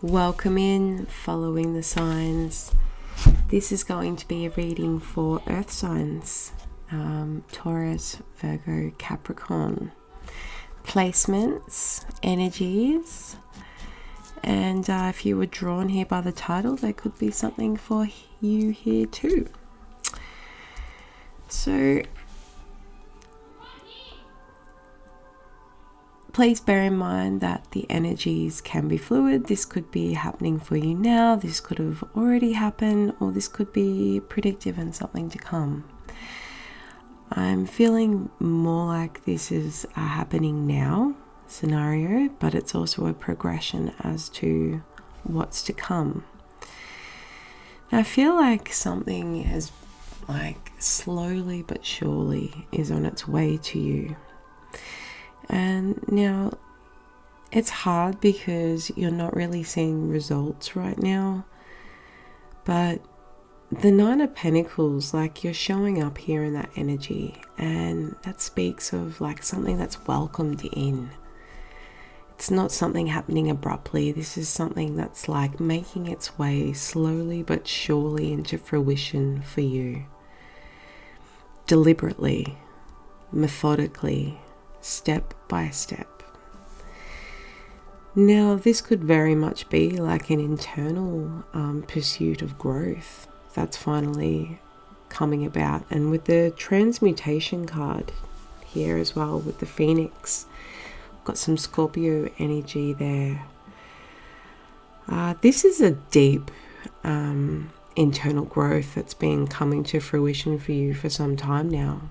Welcome in, following the signs. This is going to be a reading for earth signs, Taurus, Virgo, Capricorn. Placements, energies, and if you were drawn here by the title, there could be something for you here too. So please bear in mind that the energies can be fluid. This could be happening for you now, this could have already happened, or this could be predictive and something to come. I'm feeling more like this is a happening now scenario, but it's also a progression as to what's to come. Now, I feel like something has slowly but surely is on its way to you. And now it's hard because you're not really seeing results right now, but the Nine of Pentacles, you're showing up here in that energy, and that speaks of something that's welcomed in. It's not something happening abruptly. This is something that's making its way slowly but surely into fruition for you. Deliberately, methodically, step by step. Now, this could very much be an internal pursuit of growth that's finally coming about. And with the transmutation card here as well, with the Phoenix, got some Scorpio energy there. This is a deep internal growth that's been coming to fruition for you for some time now.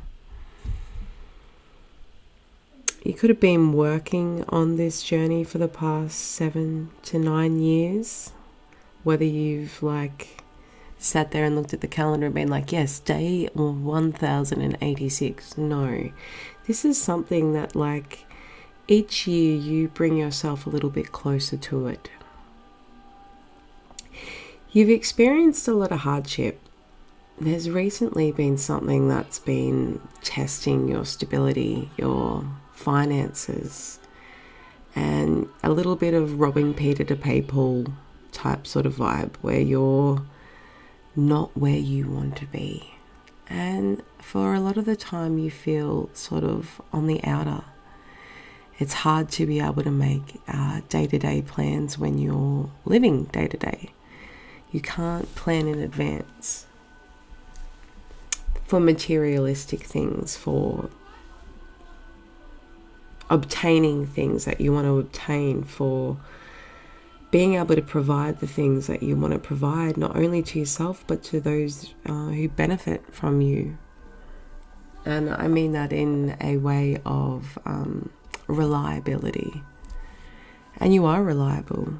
You could have been working on this journey for the past 7 to 9 years. Whether you've sat there and looked at the calendar and been yes, day 1086. No, this is something that each year you bring yourself a little bit closer to it. You've experienced a lot of hardship. There's recently been something that's been testing your stability, your finances, and a little bit of robbing Peter to pay Paul type sort of vibe, where you're not where you want to be. And for a lot of the time you feel sort of on the outer. It's hard to be able to make day-to-day plans when you're living day-to-day. You can't plan in advance for materialistic things, for obtaining things that you want to obtain, for being able to provide the things that you want to provide, not only to yourself but to those who benefit from you. And I mean that in a way of reliability. And you are reliable.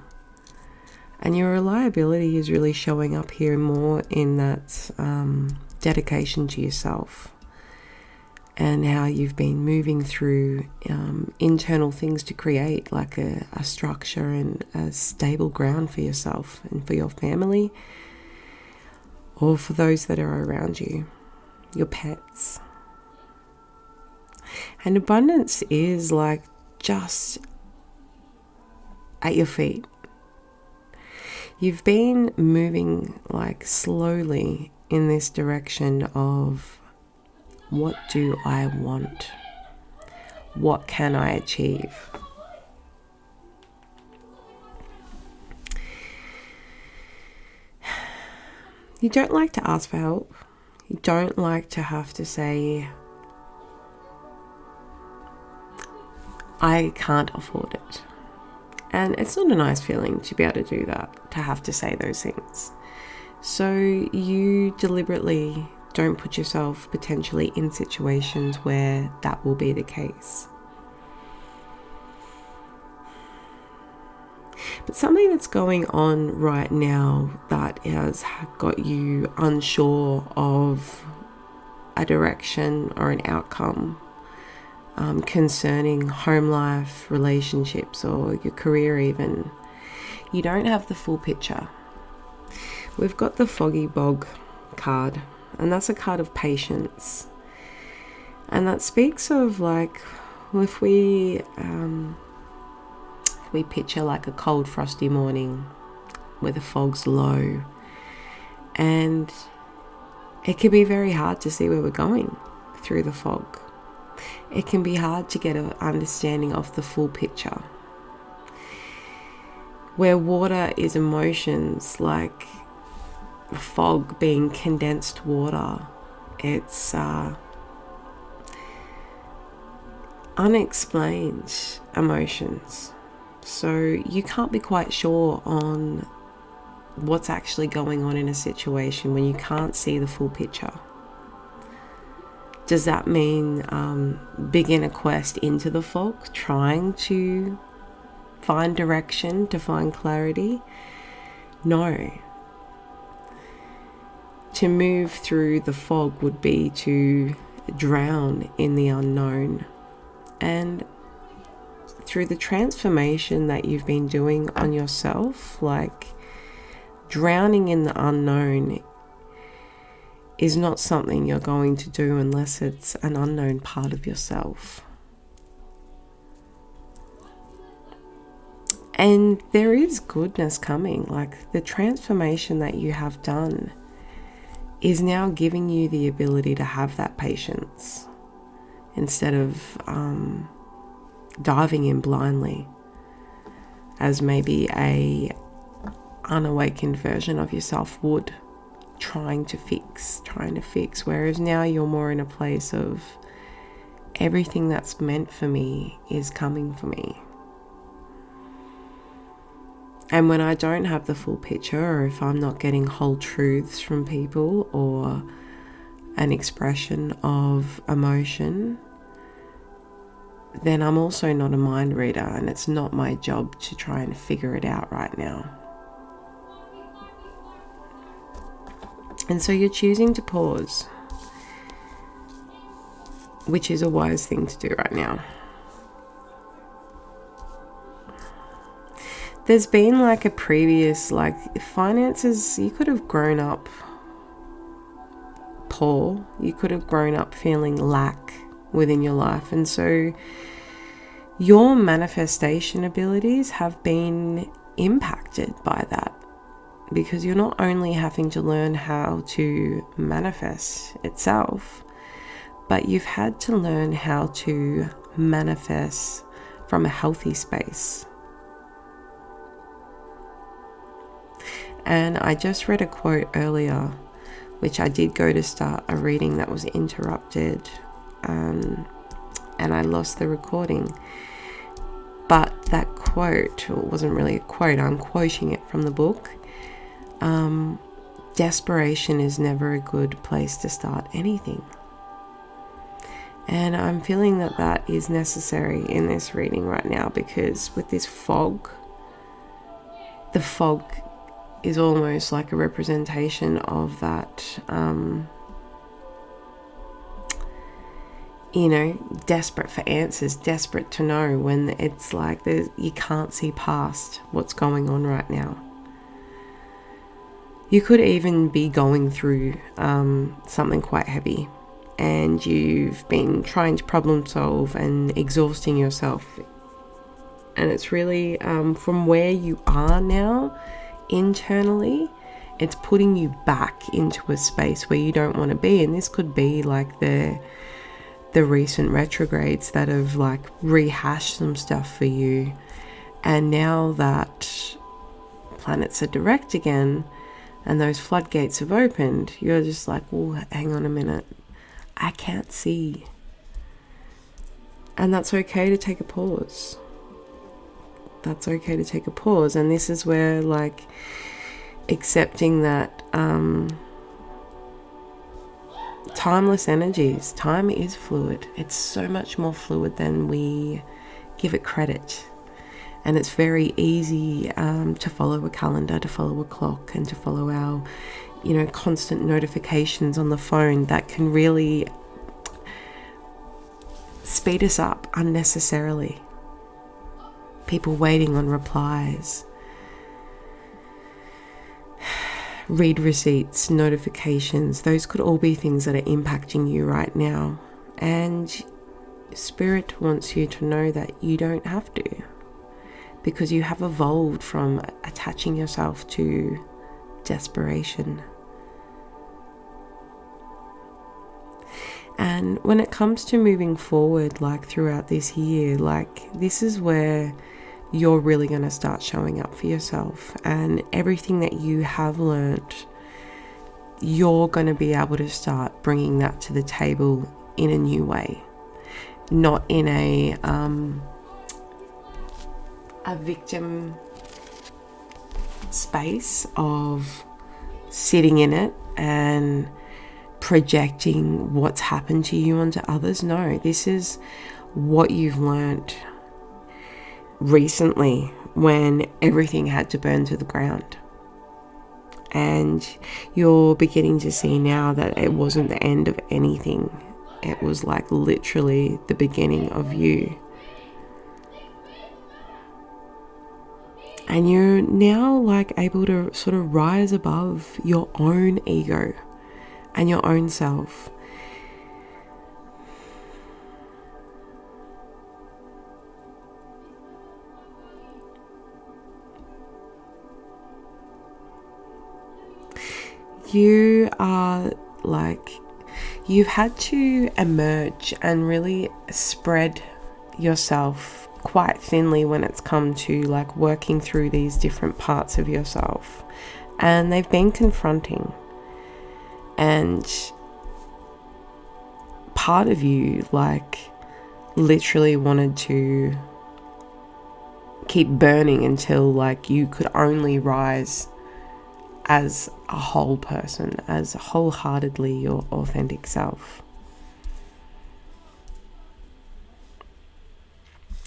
And your reliability is really showing up here more in that dedication to yourself, and how you've been moving through internal things to create a structure and a stable ground for yourself and for your family, or for those that are around you, your pets. And abundance is just at your feet. You've been moving slowly in this direction of, what do I want? What can I achieve? You don't like to ask for help. You don't like to have to say, I can't afford it. And it's not a nice feeling to be able to do that, to have to say those things. So you deliberately don't put yourself potentially in situations where that will be the case. But something that's going on right now that has got you unsure of a direction or an outcome concerning home life, relationships, or your career even. You don't have the full picture. We've got the Foggy Bog card, and that's a card of patience. And that speaks of if we we picture like a cold, frosty morning where the fog's low, and it can be very hard to see where we're going through the fog. It can be hard to get an understanding of the full picture. Where water is emotions, like fog being condensed water, it's unexplained emotions. So you can't be quite sure on what's actually going on in a situation when you can't see the full picture. Does that mean begin a quest into the fog, trying to find direction, to find clarity? No. To move through the fog would be to drown in the unknown. And through the transformation that you've been doing on yourself, like drowning in the unknown is not something you're going to do unless it's an unknown part of yourself. And there is goodness coming. Like the transformation that you have done is now giving you the ability to have that patience instead of diving in blindly as maybe a unawakened version of yourself would, trying to fix, whereas now you're more in a place of everything that's meant for me is coming for me. And when I don't have the full picture, or if I'm not getting whole truths from people or an expression of emotion, then I'm also not a mind reader, and it's not my job to try and figure it out right now. And so you're choosing to pause, which is a wise thing to do right now. There's been like a previous, like finances, you could have grown up poor, you could have grown up feeling lack within your life, and so your manifestation abilities have been impacted by that, because you're not only having to learn how to manifest itself, but you've had to learn how to manifest from a healthy space. And I just read a quote earlier, which I did go to start a reading that was interrupted, and I lost the recording. But that quote, it wasn't really a quote, I'm quoting it from the book. Desperation is never a good place to start anything. And I'm feeling that that is necessary in this reading right now, because with this fog, the fog is almost like a representation of that, desperate for answers, desperate to know, when it's like you can't see past what's going on right now. You could even be going through something quite heavy, and you've been trying to problem solve and exhausting yourself. And it's really from where you are now, internally, it's putting you back into a space where you don't want to be. And this could be like the recent retrogrades that have like rehashed some stuff for you, and now that planets are direct again and those floodgates have opened, you're just like, well, hang on a minute, I can't see. And that's okay to take a pause. That's okay to take a pause. And this is where like accepting that timeless energies, time is fluid. It's so much more fluid than we give it credit. And it's very easy to follow a calendar, to follow a clock, and to follow our, constant notifications on the phone that can really speed us up unnecessarily. People waiting on replies, read receipts, notifications, those could all be things that are impacting you right now. And Spirit wants you to know that you don't have to. because you have evolved from attaching yourself to desperation. And when it comes to moving forward, like throughout this year, like this is where you're really going to start showing up for yourself, and everything that you have learnt, you're going to be able to start bringing that to the table in a new way, not in a victim space of sitting in it and projecting what's happened to you onto others. No, this is what you've learned recently when everything had to burn to the ground. And you're beginning to see now that it wasn't the end of anything. It was like literally the beginning of you. And you're now like able to sort of rise above your own ego and your own self. You are like, you've had to emerge and really spread yourself quite thinly when it's come to like working through these different parts of yourself, and they've been confronting. And part of you like literally wanted to keep burning until like you could only rise as a whole person, as wholeheartedly your authentic self.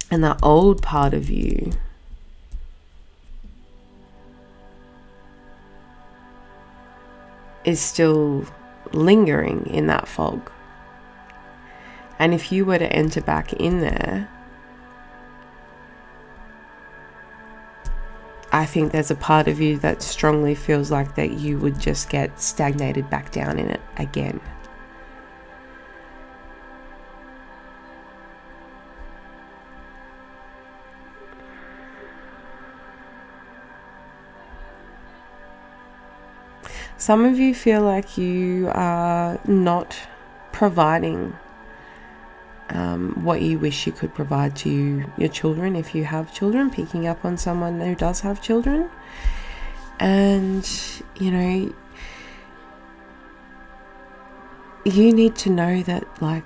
And that old part of you is still lingering in that fog. And if you were to enter back in there, I think there's a part of you that strongly feels like that you would just get stagnated back down in it again. Some of you feel like you are not providing what you wish you could provide to your children, if you have children, picking up on someone who does have children. And, you know, you need to know that, like,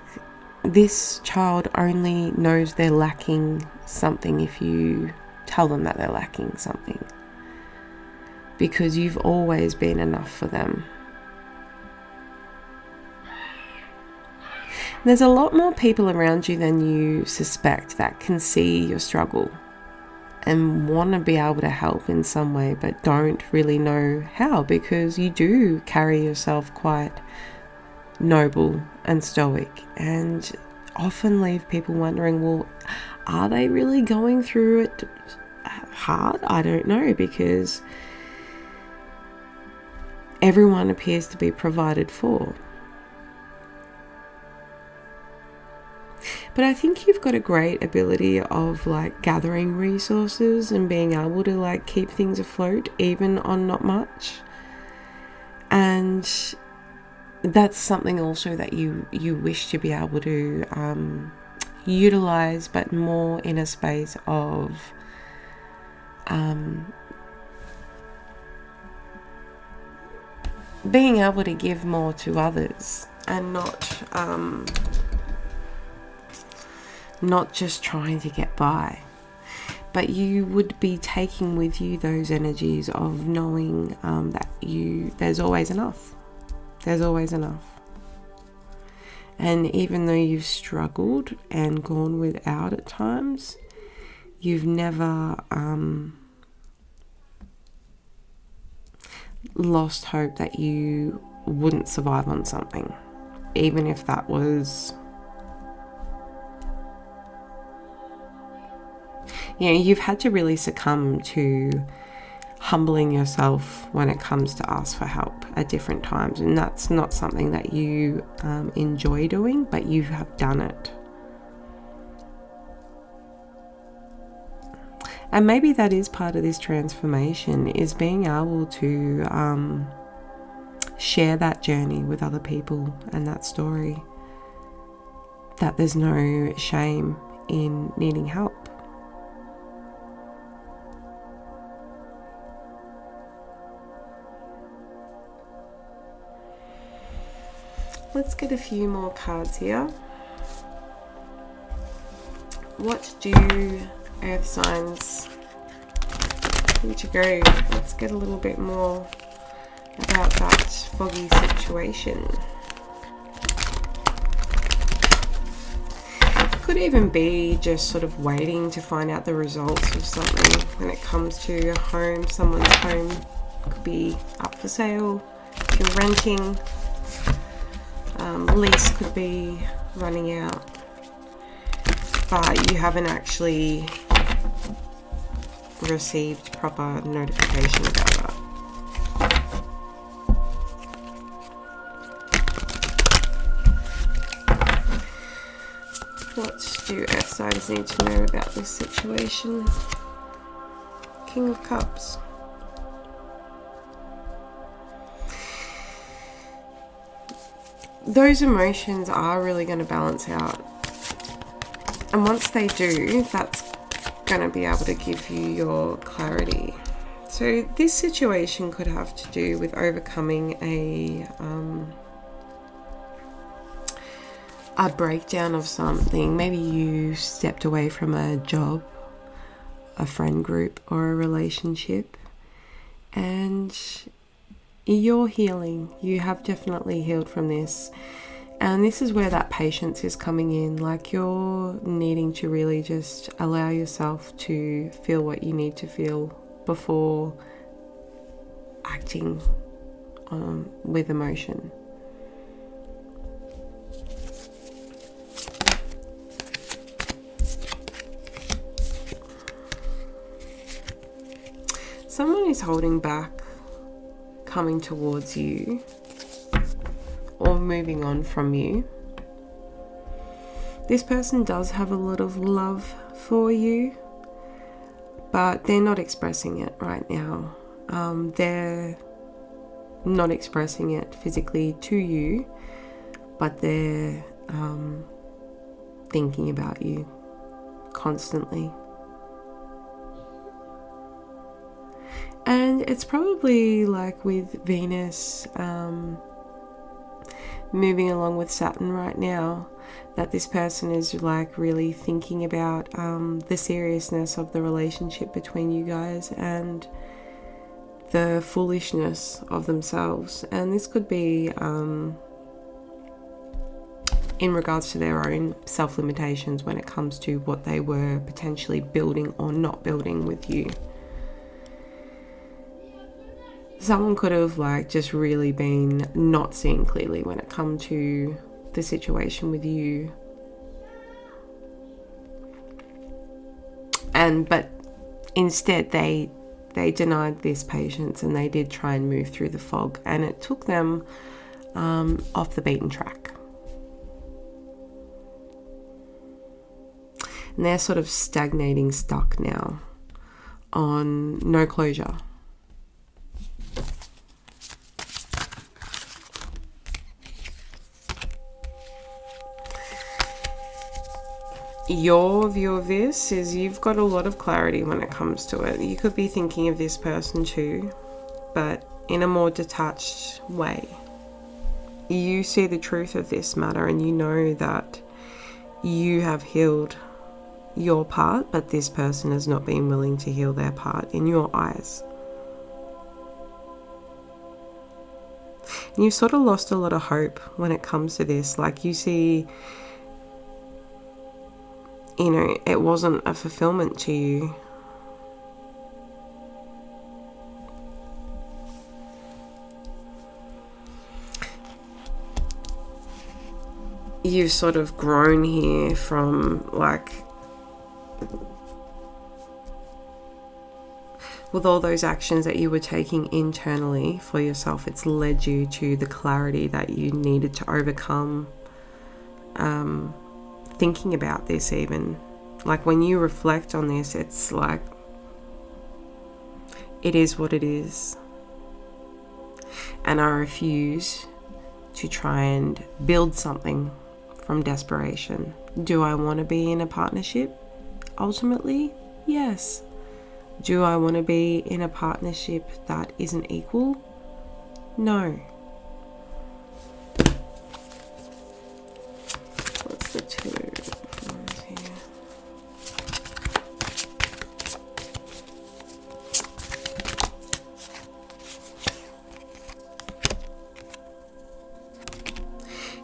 this child only knows they're lacking something if you tell them that they're lacking something. Because you've always been enough for them. There's a lot more people around you than you suspect that can see your struggle and want to be able to help in some way, but don't really know how, because you do carry yourself quite noble and stoic, and often leave people wondering, well, are they really going through it hard? I don't know, because everyone appears to be provided for. But I think you've got a great ability of like gathering resources and being able to like keep things afloat even on not much. And that's something also that you wish to be able to utilize, but more in a space of being able to give more to others, and not just trying to get by. But you would be taking with you those energies of knowing that there's always enough. There's always enough. And even though you've struggled and gone without at times, you've never lost hope that you wouldn't survive on something, even if that was, you know, you've had to really succumb to humbling yourself when it comes to ask for help at different times, and that's not something that you enjoy doing, but you have done it. And maybe that is part of this transformation, is being able to share that journey with other people and that story. That there's no shame in needing help. Let's get a few more cards here. What do earth signs need to go? Let's get a little bit more about that foggy situation. Could even be just sort of waiting to find out the results of something when it comes to a home. Someone's home could be up for sale if you're renting. Lease could be running out, but you haven't actually received proper notification about that. What do earth signs need to know about this situation? King of Cups. Those emotions are really going to balance out. And once they do, that's going to be able to give you your clarity. So this situation could have to do with overcoming a breakdown of something. Maybe you stepped away from a job, a friend group, or a relationship, and you're healing. You have definitely healed from this. And this is where that patience is coming in. Like, you're needing to really just allow yourself to feel what you need to feel before acting with emotion. Someone is holding back coming towards you or moving on from you. This person does have a lot of love for you, but they're not expressing it right now. They're not expressing it physically to you, but they're thinking about you constantly. And it's probably like with Venus moving along with Saturn right now, that this person is like really thinking about the seriousness of the relationship between you guys and the foolishness of themselves. And this could be in regards to their own self-limitations when it comes to what they were potentially building or not building with you. Someone could have like just really been not seeing clearly when it comes to the situation with you. But instead they denied this patience, and they did try and move through the fog, and it took them off the beaten track. And they're sort of stagnating, stuck now on no closure. Your view of this is you've got a lot of clarity when it comes to it. You could be thinking of this person too, but in a more detached way. You see the truth of this matter, and you know that you have healed your part, but this person has not been willing to heal their part in your eyes. And you've sort of lost a lot of hope when it comes to this. Like, you see, you know, it wasn't a fulfillment to you. You've sort of grown here from like, with all those actions that you were taking internally for yourself, it's led you to the clarity that you needed to overcome. Thinking about this, even like when you reflect on this, it's like it is what it is. And I refuse to try and build something from desperation. Do I want to be in a partnership? Ultimately, yes. Do I want to be in a partnership that isn't equal? No. What's the 2 of Wands here?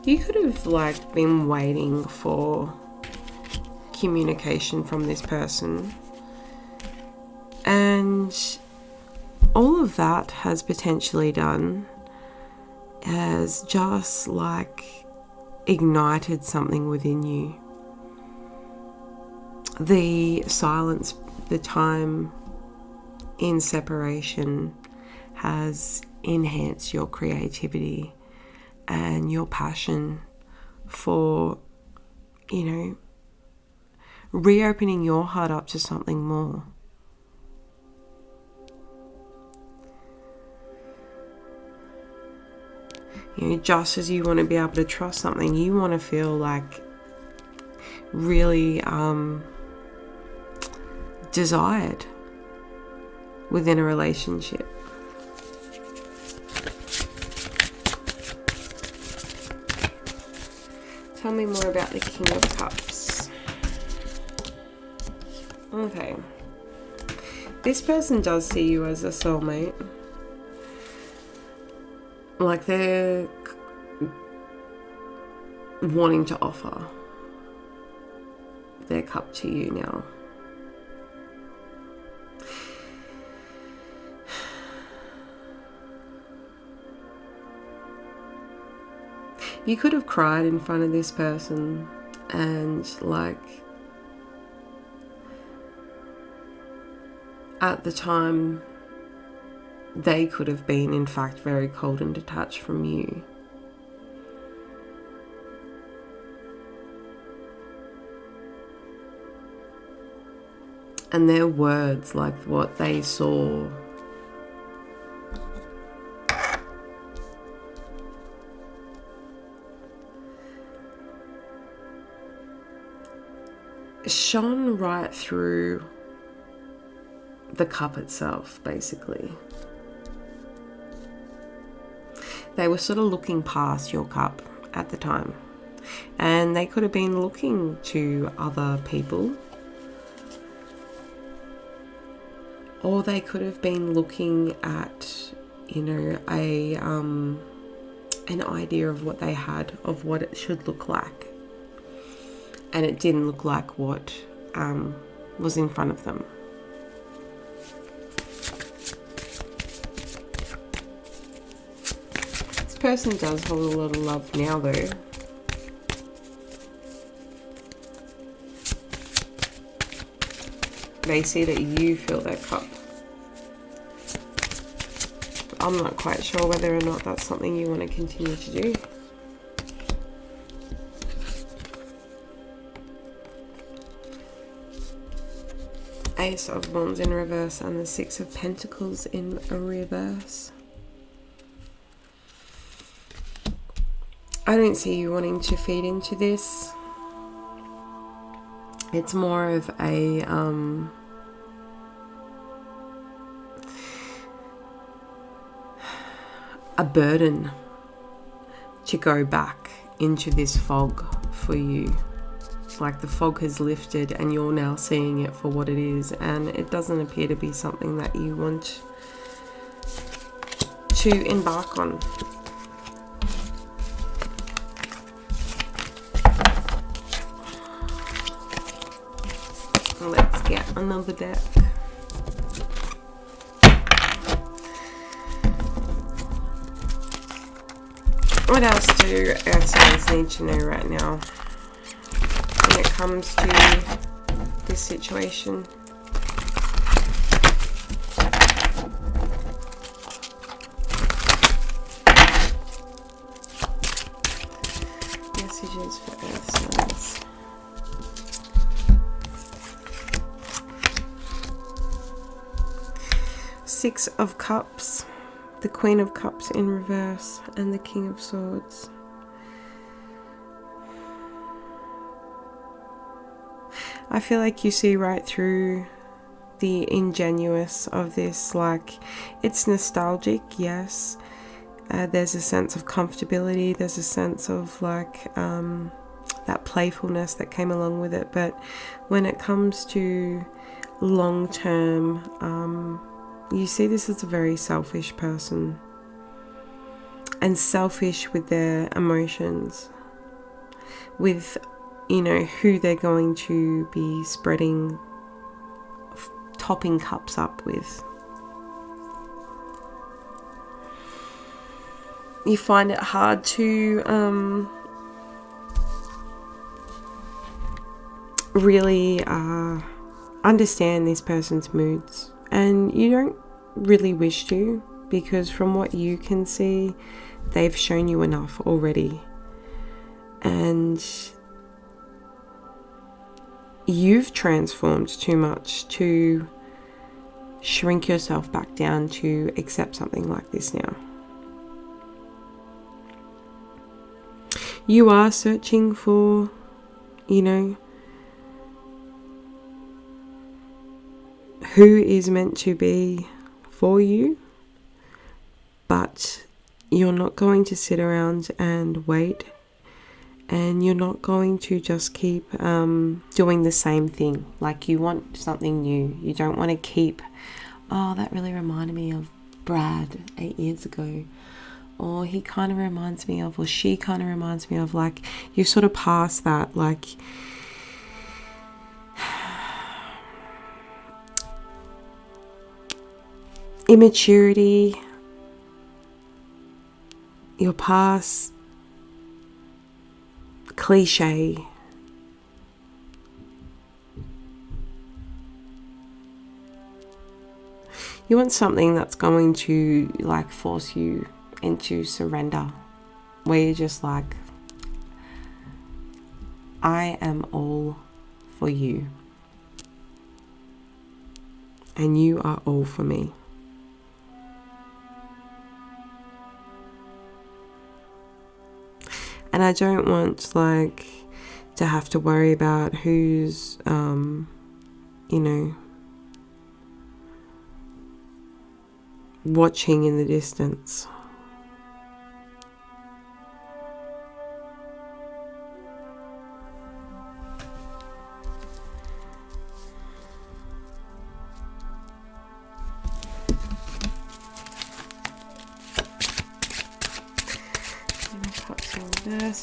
You could have like been waiting for communication from this person, and all of that has potentially done has just like ignited something within you. The silence, the time in separation has enhanced your creativity and your passion for, you know, reopening your heart up to something more. You know, just as you want to be able to trust something, you want to feel like really desired within a relationship. Tell me more about the King of Cups. Okay. This person does see you as a soulmate. Like they're wanting to offer their cup to you now. You could have cried in front of this person, and like at the time they could have been in fact very cold and detached from you. And their words, like what they saw, shone right through the cup itself, basically. They were sort of looking past your cup at the time, and they could have been looking to other people, or they could have been looking at, you know, an idea of what they had, of what it should look like, and it didn't look like what was in front of them. This person does hold a lot of love now, though. They see that you fill their cup. I'm not quite sure whether or not that's something you want to continue to do. Ace of Wands in reverse and the Six of Pentacles in reverse. I don't see you wanting to feed into this. It's more of a burden to go back into this fog for you. Like the fog has lifted and you're now seeing it for what it is, and it doesn't appear to be something that you want to embark on. Let's get another deck. What else do earth signs need to know right now when it comes to this situation? Messages for earth signs. Six of Cups, the Queen of Cups in reverse, and the King of Swords. I feel like you see right through the ingenuous of this. Like, it's nostalgic, yes. There's a sense of comfortability. There's a sense of like that playfulness that came along with it. But when it comes to long term, you see this as a very selfish person, and selfish with their emotions, with, you know, who they're going to be spreading, topping cups up with. You find it hard to really understand this person's moods, and you don't really wish to, because from what you can see, they've shown you enough already, and you've transformed too much to shrink yourself back down to accept something like this now. You are searching for, you know, who is meant to be for you, but you're not going to sit around and wait, and you're not going to just keep doing the same thing. Like, you want something new. You don't want to keep, oh, that really reminded me of Brad 8 years ago, or he kind of reminds me of, or she kind of reminds me of. Like, you've sort of passed that, like, immaturity. You're past cliche. You want something that's going to like force you into surrender, where you're just like, I am all for you, and you are all for me. And I don't want like to have to worry about who's you know, watching in the distance.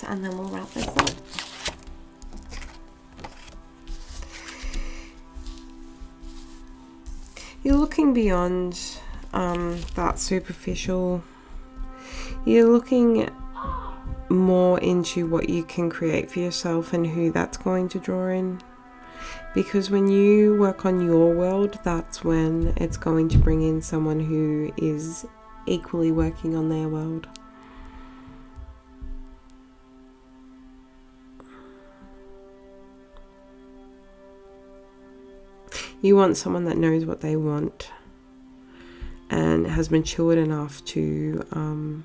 And then we'll wrap this up. You're looking beyond that superficial. You're looking more into what you can create for yourself and who that's going to draw in. Because when you work on your world, that's when it's going to bring in someone who is equally working on their world. You want someone that knows what they want and has matured enough to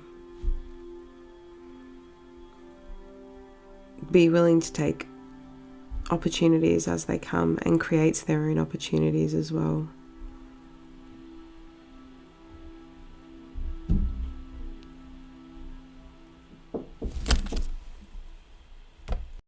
be willing to take opportunities as they come, and creates their own opportunities as well.